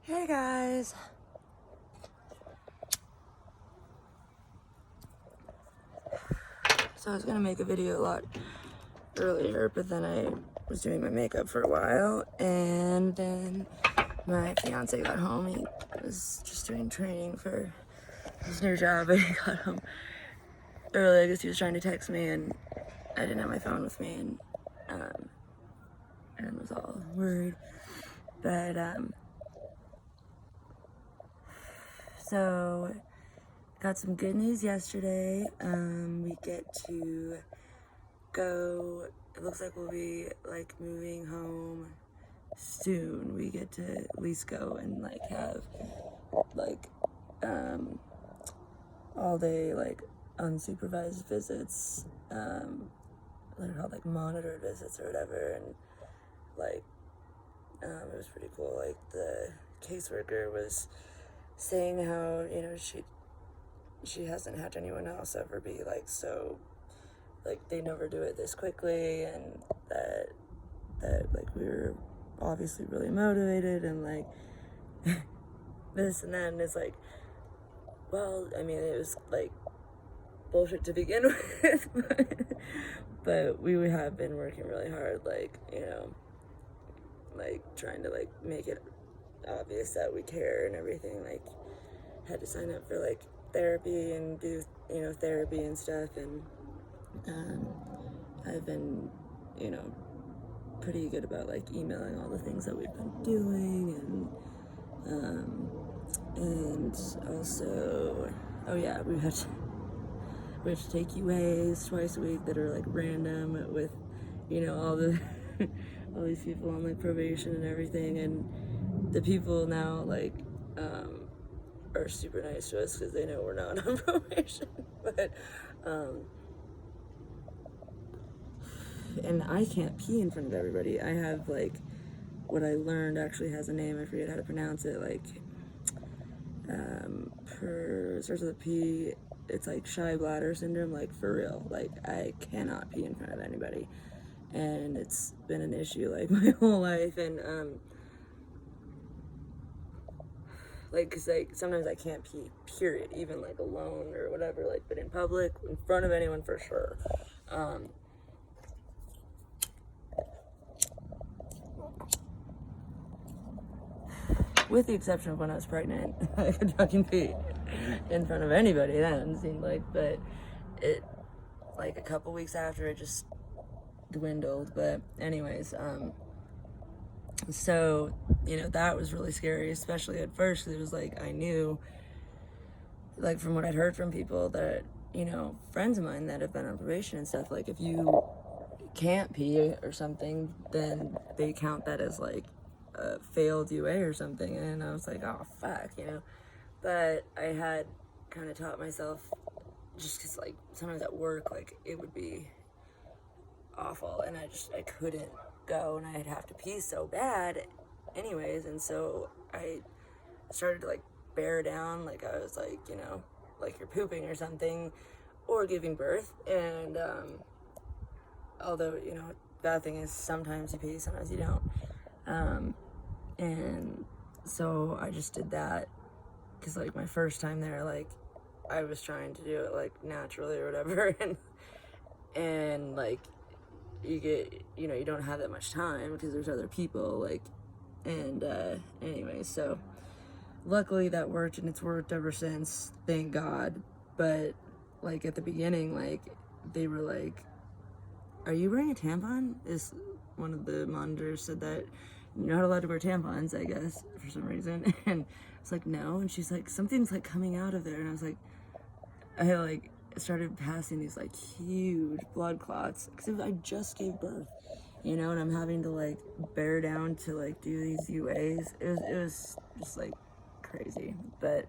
Hey guys. So I was gonna make a video a lot earlier, but then I was doing my makeup for a while, and then my fiance got home. He was just doing training for his new job, but he got home early. I guess he was trying to text me, and I didn't have my phone with me, and was all worried. But so got some good news yesterday. We get to go. It looks like we'll be like moving home soon. We get to at least go and like have like all day like unsupervised visits. They're called like monitored visits or whatever, and like it was pretty cool. Like the caseworker was saying how, you know, she hasn't had anyone else ever be like so, like they never do it this quickly, and that like we were obviously really motivated, and like this and that, and it's like, well, I mean, it was like bullshit to begin with, but we have been working really hard, like, you know, like trying to like make it obvious that we care and everything. Like had to sign up for like therapy and do, you know, therapy and stuff, and I've been, you know, pretty good about like emailing all the things that we've been doing, and also, oh yeah, we have to take UAs twice a week that are like random with, you know, all the all these people on like probation and everything, and the people now like are super nice to us because they know we're not on probation, but and I can't pee in front of everybody. I have like, what I learned actually has a name, I forget how to pronounce it, like starts with a P. It's like shy bladder syndrome, like for real. Like I cannot pee in front of anybody, and it's been an issue like my whole life. And like, cause like sometimes I can't pee, period, even like alone or whatever, like, but in public, in front of anyone, for sure. With the exception of when I was pregnant, I could fucking pee in front of anybody then, it seemed like, but it, like a couple weeks after, it just dwindled. But anyways, so, you know, that was really scary, especially at first, because it was like, I knew, like from what I'd heard from people that, you know, friends of mine that have been on probation and stuff, like if you can't pee or something, then they count that as like a failed UA or something. And I was like, oh fuck, you know. But I had kind of taught myself, just because like sometimes at work, like it would be awful, and I couldn't go, and I'd have to pee so bad anyways. And so I started to like bear down, like I was like, you know, like you're pooping or something, or giving birth. And although, you know, bad thing is sometimes you pee, sometimes you don't. And so I just did that, because like my first time there, like I was trying to do it like naturally or whatever, and like you get, you know, you don't have that much time because there's other people, like, and anyway, so luckily that worked, and it's worked ever since, thank God. But like at the beginning, like they were like, are you wearing a tampon? Is one of the monitors said that you're not allowed to wear tampons, I guess, for some reason. And it's like, no. And she's like, something's like coming out of there. And I was like, I like started passing these like huge blood clots, because I just gave birth, you know, and I'm having to like bear down to like do these UAs. It was just like crazy. But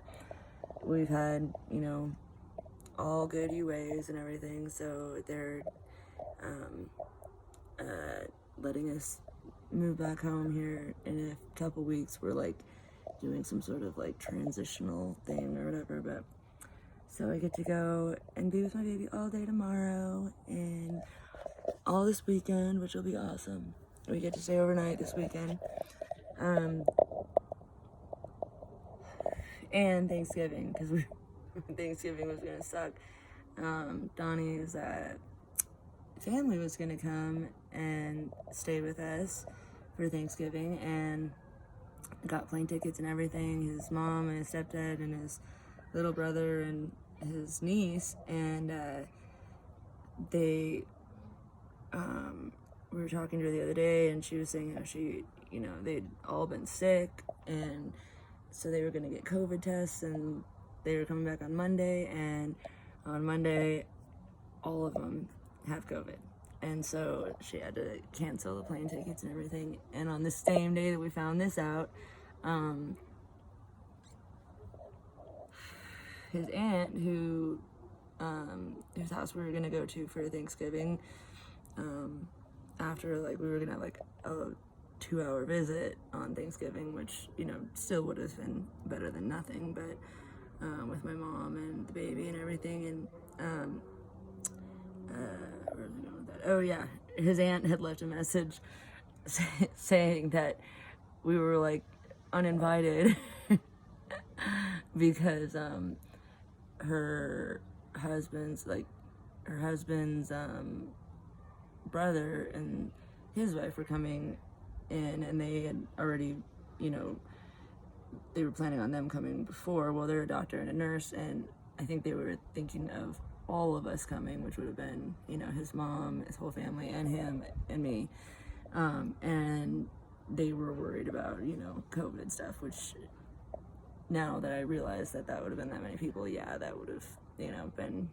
we've had, you know, all good UAs and everything, so they're letting us move back home here in a couple weeks. We're like doing some sort of like transitional thing or whatever, but so I get to go and be with my baby all day tomorrow and all this weekend, which will be awesome. We get to stay overnight this weekend. and Thanksgiving, because we Thanksgiving was gonna suck. Donnie's family was gonna come and stay with us for Thanksgiving, and got plane tickets and everything. His mom and his stepdad and his little brother and his niece, and they we were talking to her the other day, and she was saying how she, they'd all been sick, and so they were going to get COVID tests, and they were coming back on Monday, and on Monday all of them have COVID, and so she had to cancel the plane tickets and everything. And on the same day that we found this out, his aunt, whose house we were gonna go to for Thanksgiving, after we were gonna have a 2-hour visit on Thanksgiving, which still would have been better than nothing, but with my mom and the baby and everything. And where was I going with that? Oh yeah, his aunt had left a message saying that we were uninvited because her husband's brother and his wife were coming in, and they had already, they were planning on them coming before. Well, they're a doctor and a nurse, and I think they were thinking of all of us coming, which would have been, his mom, his whole family, and him and me. And they were worried about, COVID stuff, which now that I realize that would have been that many people, yeah, that would have, been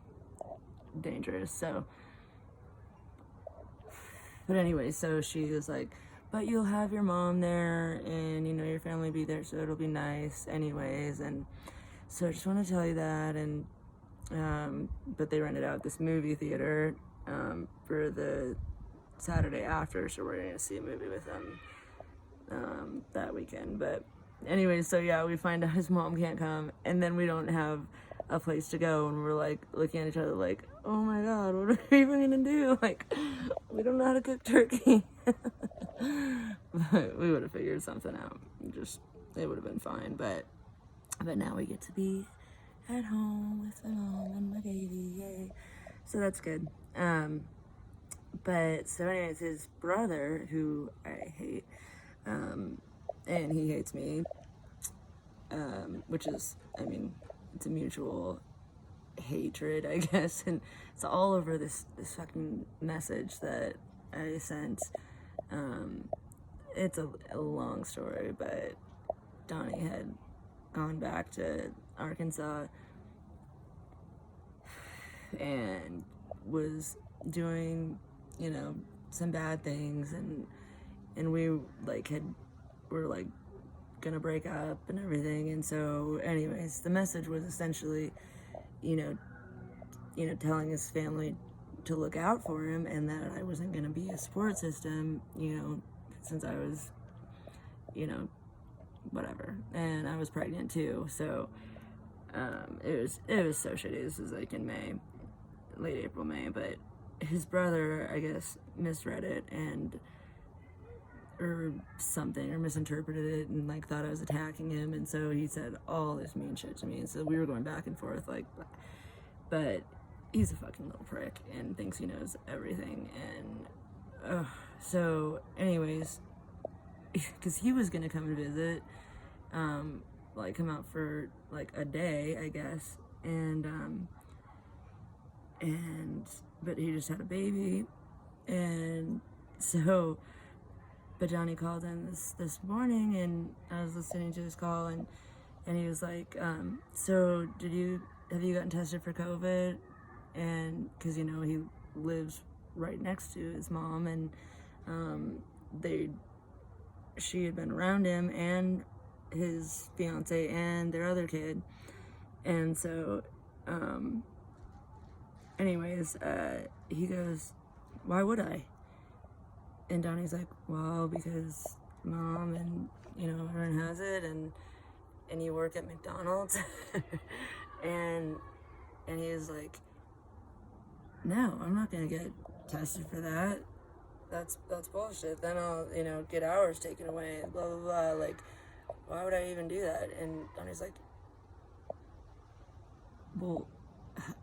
dangerous. So, but anyway, so she was like, but you'll have your mom there, and your family be there, so it'll be nice anyways. And so I just want to tell you that. And but they rented out this movie theater for the Saturday after, so we're gonna see a movie with them that weekend. But anyway, so yeah, we find out his mom can't come, and then we don't have a place to go, and we're looking at each other oh my god, what are we even gonna do? We don't know how to cook turkey. But we would have figured something out. It would have been fine. But now we get to be at home with my mom and my baby, yay! So that's good. But so anyways, his brother, who I hate, and he hates me, which is, it's a mutual hatred, I guess, and it's all over this fucking message that I sent. It's a long story, but Donnie had gone back to Arkansas and was doing, some bad things, and we were gonna break up and everything. And so anyways, the message was essentially, telling his family to look out for him, and that I wasn't gonna be a support system, since I was, whatever, and I was pregnant too. So it was so shitty. This was in May, late April, May. But his brother, I guess, misread it or something, or misinterpreted it, and thought I was attacking him, and so he said all this mean shit to me. And so we were going back and forth, but he's a fucking little prick and thinks he knows everything. And so anyways, because he was gonna come and visit, come out for a day, I guess, and but he just had a baby, and so, but Johnny called in this morning, and I was listening to his call, and he was like, so have you gotten tested for COVID? And because he lives right next to his mom, and she had been around him and his fiance and their other kid. And so anyways, he goes, why would I? And Donnie's like, well, because mom and everyone has it, and you work at McDonald's. and he was like, no, I'm not gonna get tested for that. That's bullshit. Then I'll, get hours taken away, blah, blah, blah. Why would I even do that? And Donnie's like, well,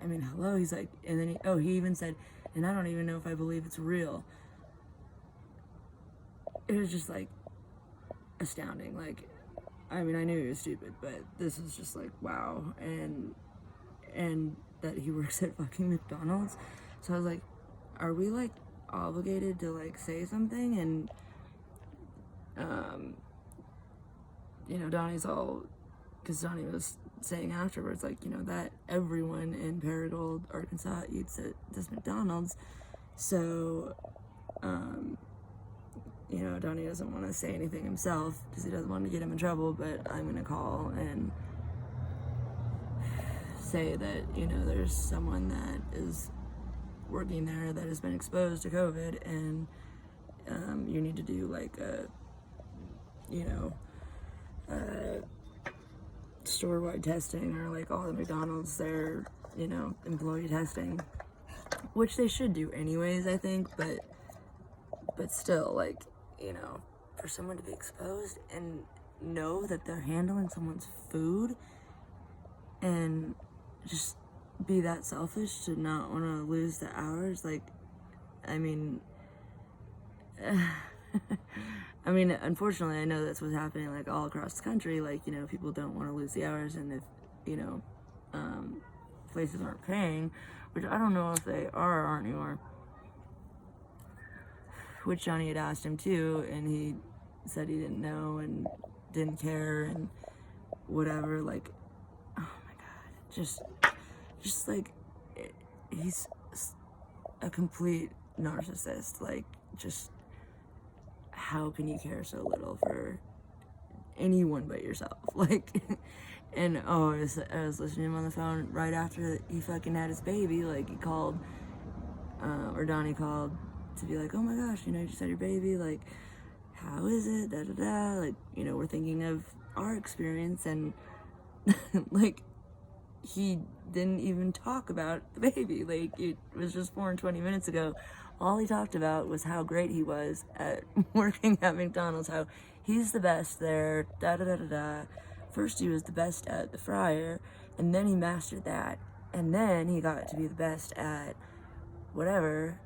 I mean, hello. He's like, and then he even said, and I don't even know if I believe it's real. It was just like astounding. Like, I mean, I knew he was stupid, but this is just like, wow. And that he works at fucking McDonald's. So I was like, are we like obligated to like say something? And you know, Donnie's all, because Donnie was saying afterwards, like, you know, that everyone in Paragould, Arkansas eats at this McDonald's. So you know, Donnie doesn't want to say anything himself because he doesn't want to get him in trouble, but I'm gonna call and say that, you know, there's someone that is working there that has been exposed to COVID, and you need to do like a, you know, store-wide testing, or like all the McDonald's, their, you know, employee testing, which they should do anyways, I think, but still, like, you know, for someone to be exposed and know that they're handling someone's food and just be that selfish to not want to lose the hours, like, I mean, I mean, unfortunately, I know that's what's happening, like, all across the country. Like, you know, people don't want to lose the hours, and if, you know, places aren't paying, which I don't know if they are or aren't anymore, which Johnny had asked him too, and he said he didn't know and didn't care and whatever. Like, oh my God, just like, he's a complete narcissist. Like, just, how can you care so little for anyone but yourself? Like, and I was listening to him on the phone right after he fucking had his baby. Like, he called, or Donnie called to be like, oh my gosh, you know, you just had your baby, like, how is it, da da da, like, you know, we're thinking of our experience, and like, he didn't even talk about the baby. Like, it was just 4 and 20 minutes ago. All he talked about was how great he was at working at McDonald's, how he's the best there, da da da da da. First he was the best at the fryer, and then he mastered that, and then he got to be the best at whatever,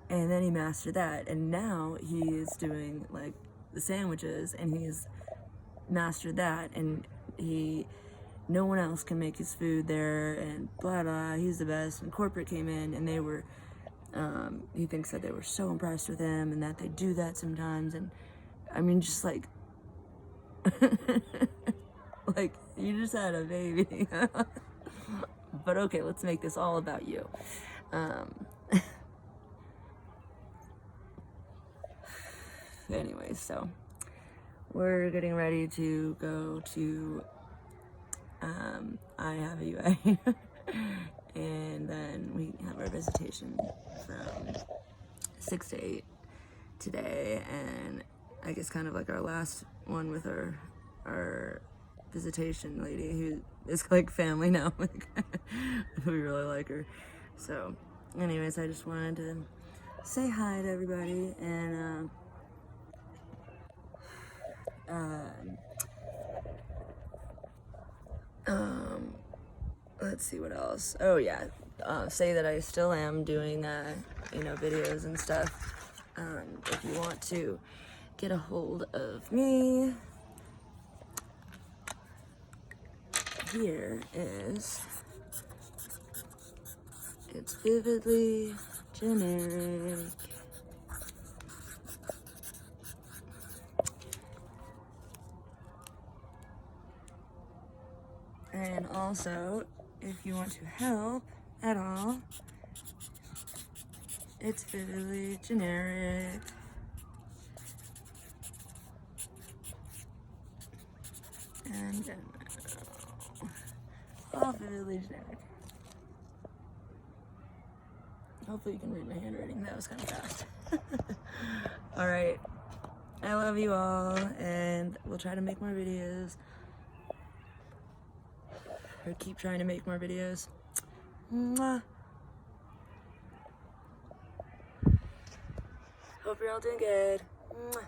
and then he mastered that, and now he is doing like the sandwiches, and he's mastered that, and no one else can make his food there, and blah blah, he's the best. And corporate came in, and they were, he thinks that they were so impressed with him, and that they do that sometimes. And I mean, just like, like, you just had a baby. But okay, let's make this all about you. Anyways, so we're getting ready to go to I have a UA and then we have our visitation from 6 to 8 today, and I guess kind of like our last one with our visitation lady, who is like family now. We really like her. So anyways, I just wanted to say hi to everybody, and let's see what else. Oh yeah, say that I still am doing you know, videos and stuff. If you want to get a hold of me, here is, it's vividly generic. And also, if you want to help at all, it's vividly generic. And all vividly generic. Hopefully you can read my handwriting. That was kind of fast. Alright. I love you all, and we'll try to make more videos. Or keep trying to make more videos. Mwah. Hope you're all doing good. Mwah.